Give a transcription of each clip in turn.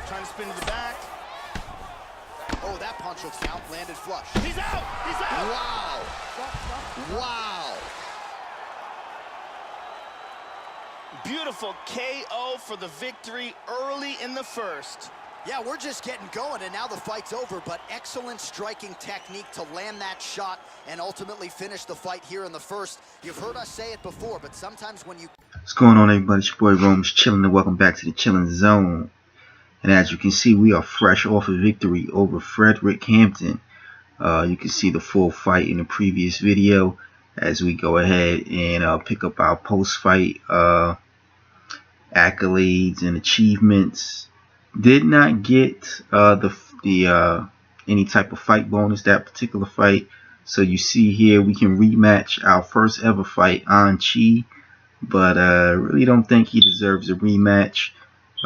Trying to spin to the back. Oh, that punch will count. Landed flush. He's out! He's out! Wow. Wow. Beautiful KO for the victory early in the first. Yeah, we're just getting going, and now the fight's over, but excellent striking technique to land that shot and ultimately finish the fight here in the first. You've heard us say it before, but sometimes when you... What's going on, everybody? It's your boy Rome's chilling, and welcome back to the Chilling Zone. And as you can see, we are fresh off a victory over Frederick Hampton. You can see the full fight in the previous video as we go ahead and pick up our post-fight accolades and achievements. Did not get any type of fight bonus that particular fight. So you see here we can rematch our first ever fight on Chi, but really don't think he deserves a rematch.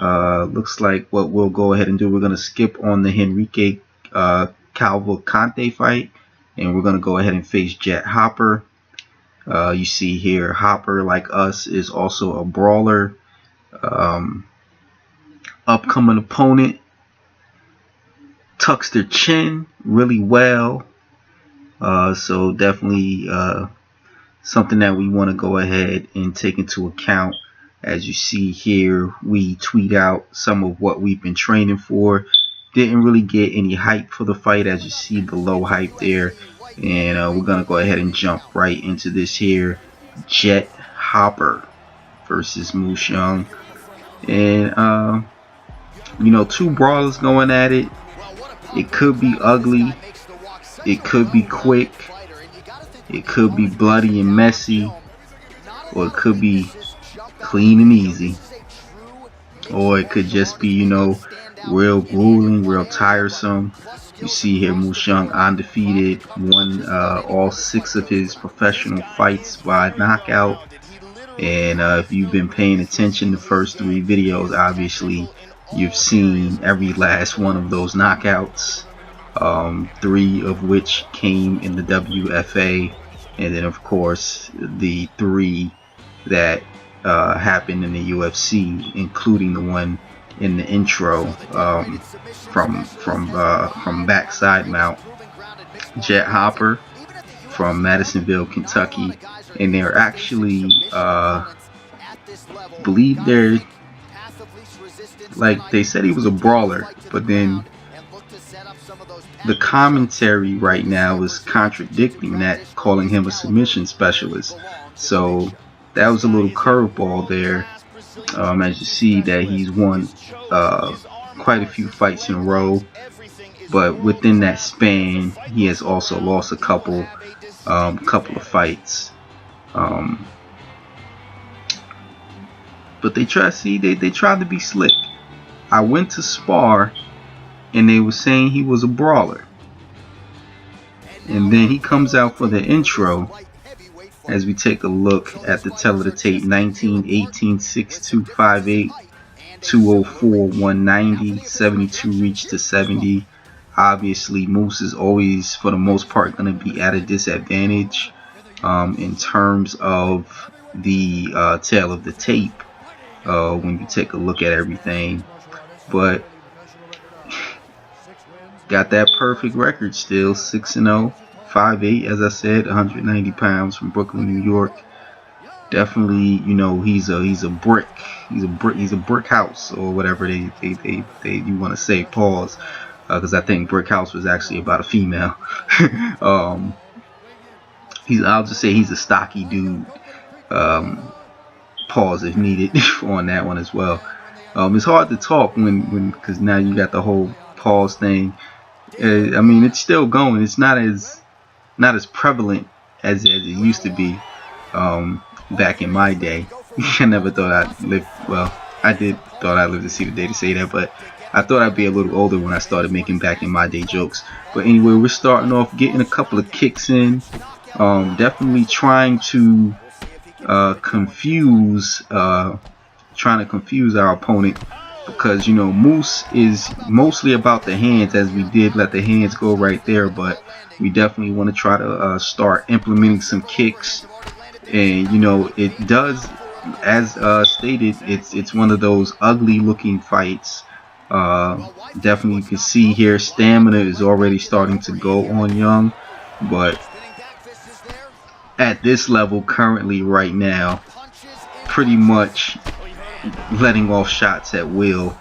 Looks like what we'll go ahead and do, we're going to skip on the Henrique Cavalcante fight, and we're going to go ahead and face Jet Hopper. You see here Hopper, like us, is also a brawler. Upcoming opponent tucks their chin really well, so definitely something that we want to go ahead and take into account. As you see here, we tweet out some of what we've been training for. Didn't really get any hype for the fight, as you see the low hype there, and we're gonna go ahead and jump right into this here. Jet Hopper versus Moose Young, and you know, two brawlers going at it. It could be ugly, it could be quick, it could be bloody and messy, or it could be clean and easy, or it could just be, you know, real grueling, real tiresome. You see here Moose Young undefeated, won all 6 of his professional fights by knockout. And if you've been paying attention the first 3 videos, obviously you've seen every last one of those knockouts, 3 of which came in the WFA, and then of course the 3 that happened in the UFC, including the one in the intro from backside mount. Jet Hopper from Madisonville, Kentucky, and they're actually believe they're, like, they said he was a brawler, but then the commentary right now is contradicting that, calling him a submission specialist. So that was a little curveball there. As you see that he's won quite a few fights in a row, but within that span he has also lost a couple of fights. But they tried to be slick. I went to spar and they were saying he was a brawler, and then he comes out for the intro. As we take a look at the tell of the tape, 19, 18, 6, 2, 5, 8, 204, 190, 72 reach to 70. Obviously, Moose is always, for the most part, going to be at a disadvantage in terms of the tale of the tape when you take a look at everything. But got that perfect record still, 6-0. 5'8", as I said, 190 pounds, from Brooklyn, New York. Definitely, you know, he's a brick house, or whatever they you want to say. Pause, because I think brick house was actually about a female. I'll just say he's a stocky dude. Pause if needed on that one as well. It's hard to talk because now you got the whole pause thing. I mean, it's still going. It's not as prevalent as it used to be back in my day. I never thought I'd live, well, I did thought I'd live to see the day to say that, but I thought I'd be a little older when I started making back in my day jokes. But anyway, we're starting off getting a couple of kicks in, definitely trying to confuse our opponent, because, you know, Moose is mostly about the hands, as we did let the hands go right there, but we definitely want to try to start implementing some kicks. And, you know, it does, as stated, it's one of those ugly looking fights Definitely you can see here stamina is already starting to go on Young, but at this level currently right now, pretty much letting off shots at will.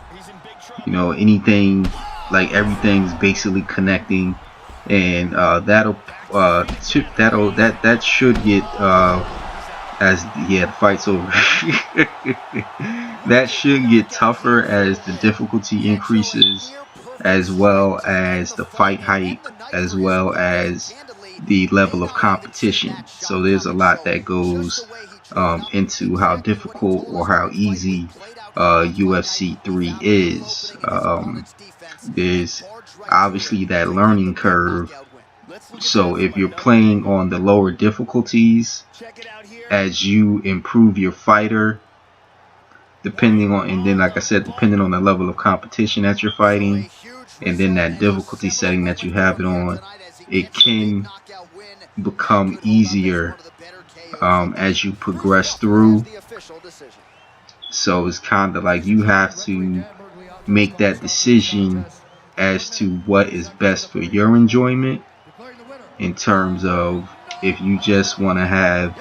You know, anything, like everything's basically connecting, and that should get as the fight's over. That should get tougher as the difficulty increases, as well as the fight hype, as well as the level of competition. So there's a lot that goes into how difficult or how easy UFC 3 is. There's obviously that learning curve. So if you're playing on the lower difficulties, as you improve your fighter, depending on, and then like I said, depending on the level of competition that you're fighting, and then that difficulty setting that you have it on, it can become easier as you progress through. So it's kind of like you have to make that decision as to what is best for your enjoyment, in terms of if you just want to have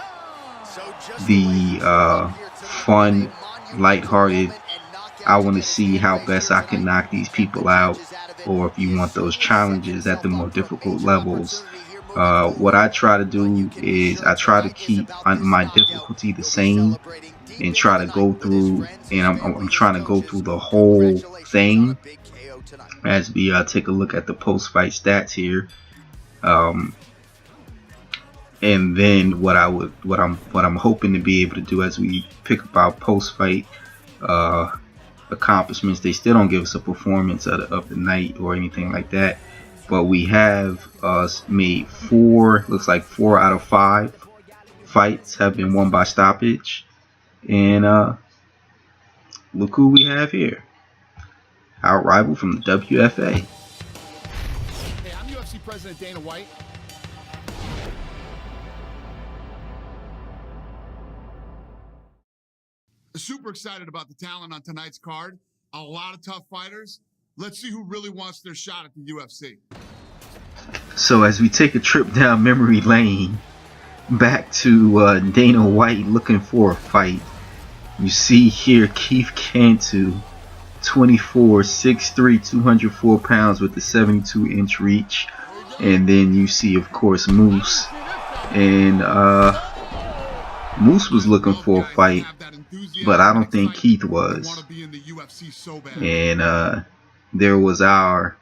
the fun, lighthearted, I want to see how best I can knock these people out, or if you want those challenges at the more difficult levels. What I try to do is I try to keep my difficulty the same and try to go through, and I'm trying to go through the whole thing. As we take a look at the post-fight stats here, and then what I'm hoping to be able to do as we pick up our post-fight accomplishments. They still don't give us a performance of the night or anything like that, but we have made looks like 4 out of 5 fights have been won by stoppage. And look who we have here, our rival from the WFA. Hey, I'm UFC President Dana White. Super excited about the talent on tonight's card. A lot of tough fighters. Let's see who really wants their shot at the UFC. So as we take a trip down memory lane, back to Dana White looking for a fight, you see here Keith Cantu, 24, 6'3", 204 pounds with the 72-inch reach. And then you see, of course, Moose. And Moose was looking for a fight, but I don't think Keith was. And there was our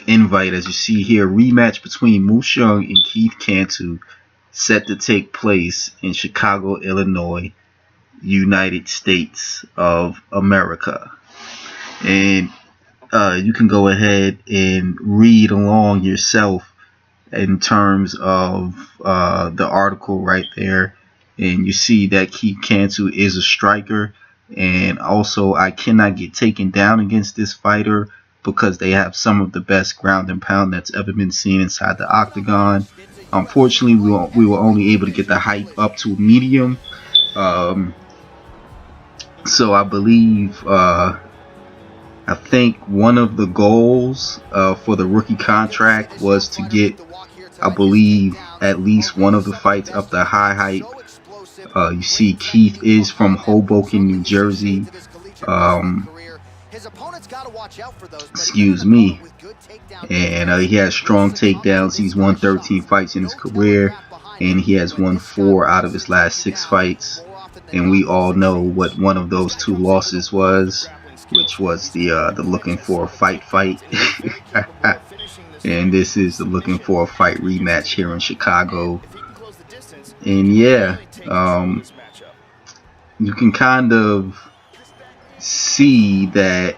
invite, as you see here, rematch between Moose Young and Keith Cantu, set to take place in Chicago, Illinois, United States of America. And you can go ahead and read along yourself in terms of the article right there, and you see that Keith Cantu is a striker. And also, I cannot get taken down against this fighter because they have some of the best ground and pound that's ever been seen inside the octagon. Unfortunately, we were only able to get the hype up to medium. So I believe, I think one of the goals for the rookie contract was to get, I believe, at least one of the fights up the high hype. You see Keith is from Hoboken, New Jersey. Excuse me. And he has strong takedowns. He's won 13 fights in his career, and he has won 4 out of his last 6 fights. And we all know what one of those 2 losses was, which was the Looking For A Fight. And this is the Looking For A Fight rematch here in Chicago. And yeah, you can kind of see that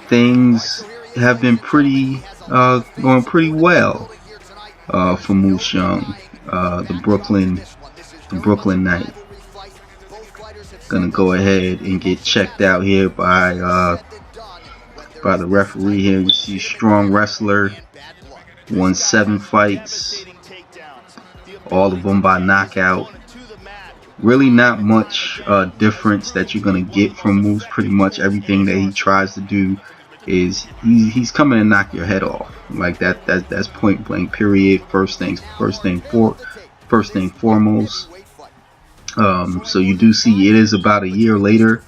things have been going pretty well for Moose Young, the Brooklyn Knight. Gonna go ahead and get checked out here by the referee here. You see, strong wrestler, won 7 fights, all of them by knockout. Really not much difference that you're gonna get from Moose. Pretty much everything that he tries to do is he's coming to knock your head off. Like that's point blank period. First thing foremost. So you do see it is about a year later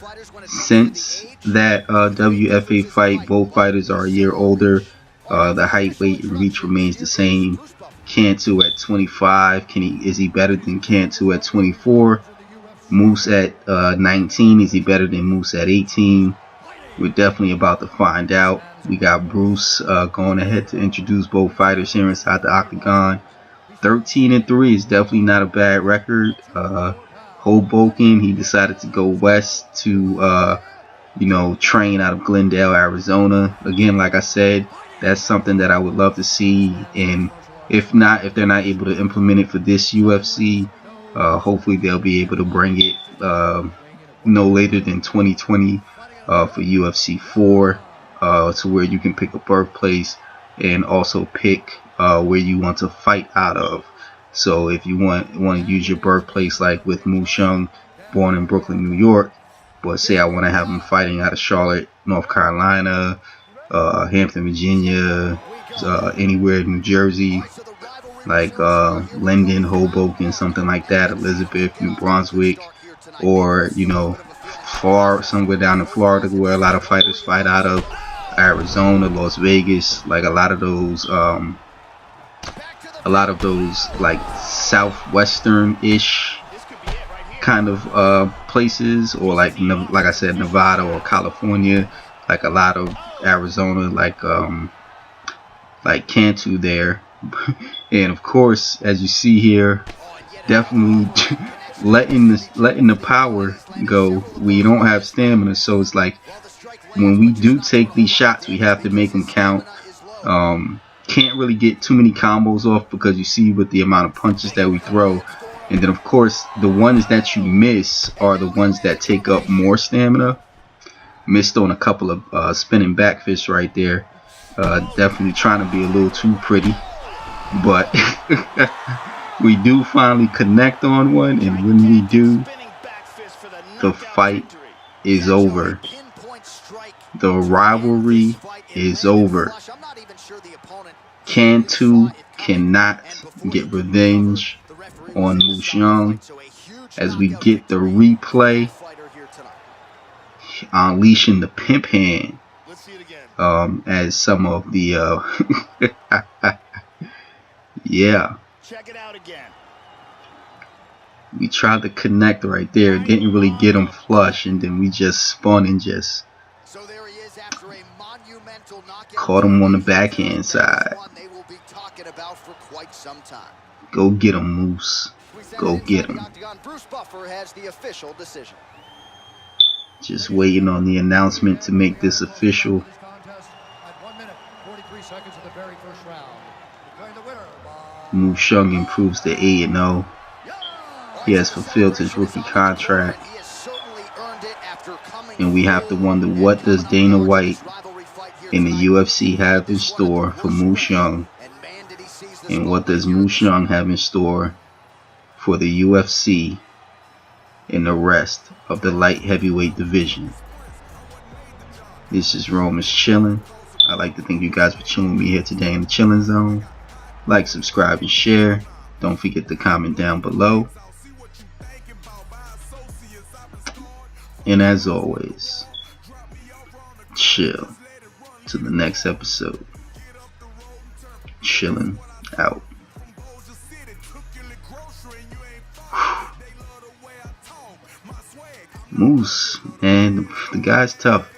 since that WFA fight. Both fighters are a year older. The height, weight, and reach remains the same. Cantu at 25. Is he better than Cantu at 24? Moose at 19. Is he better than Moose at 18? We're definitely about to find out. We got Bruce going ahead to introduce both fighters here inside the octagon. 13-3 is definitely not a bad record. Hoboken, he decided to go west to train out of Glendale, Arizona. Again, like I said, that's something that I would love to see. And if they're not able to implement it for this UFC, hopefully they'll be able to bring it no later than 2020 for UFC 4, to where you can pick a birthplace and also pick where you want to fight out of. So if you want to use your birthplace, like with Moose Young, born in Brooklyn, New York, but say I want to have him fighting out of Charlotte, North Carolina, Hampton, Virginia, anywhere in New Jersey, like Linden, Hoboken, something like that, Elizabeth, New Brunswick, or far somewhere down in Florida where a lot of fighters fight out of, Arizona, Las Vegas, like a lot of those like southwestern-ish kind of places, or like I said, Nevada or California, like a lot of Arizona, like Cantu there. And of course, as you see here, definitely letting the power go. We don't have stamina, so it's like when we do take these shots, we have to make them count. Can't really get too many combos off because you see with the amount of punches that we throw. And then of course the ones that you miss are the ones that take up more stamina. Missed on a couple of spinning back fists right there. Definitely trying to be a little too pretty, but we do finally connect on one, and when we do, the fight is over. The rivalry is over. Cantu cannot get revenge on Moose Young. As we get the replay, unleashing the pimp hand, as some of the yeah, we tried to connect right there, didn't really get him flush, and then we just spun and just caught him on the backhand side. Go get him, Moose. Go get him. Just waiting on the announcement to make this official. Moose Young improves to 8-0. He has fulfilled his rookie contract. And we have to wonder, what does Dana White and the UFC have in store for Moose Young? And what does Moose Young have in store for the UFC and the rest of the light heavyweight division? This is Roman's Chillin'. I'd like to thank you guys for chilling with me here today in the Chillin' Zone. Like, subscribe, and share. Don't forget to comment down below. And as always, chill to the next episode. Chillin' out. Moose, man, the guy's tough.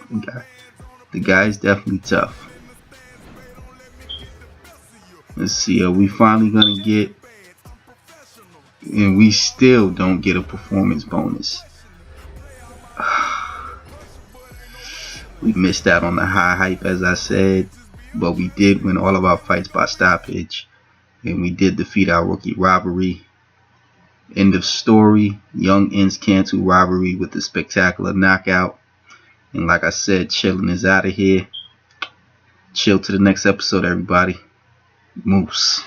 The guy's definitely tough. Let's see, are we finally gonna get, and we still don't get a performance bonus. We missed out on the high hype, as I said, but we did win all of our fights by stoppage, and we did defeat our rookie rivalry. End of story. Young ends Cantu rivalry with a spectacular knockout. And like I said, Chillin' is out of here. Chill to the next episode, everybody. Moose.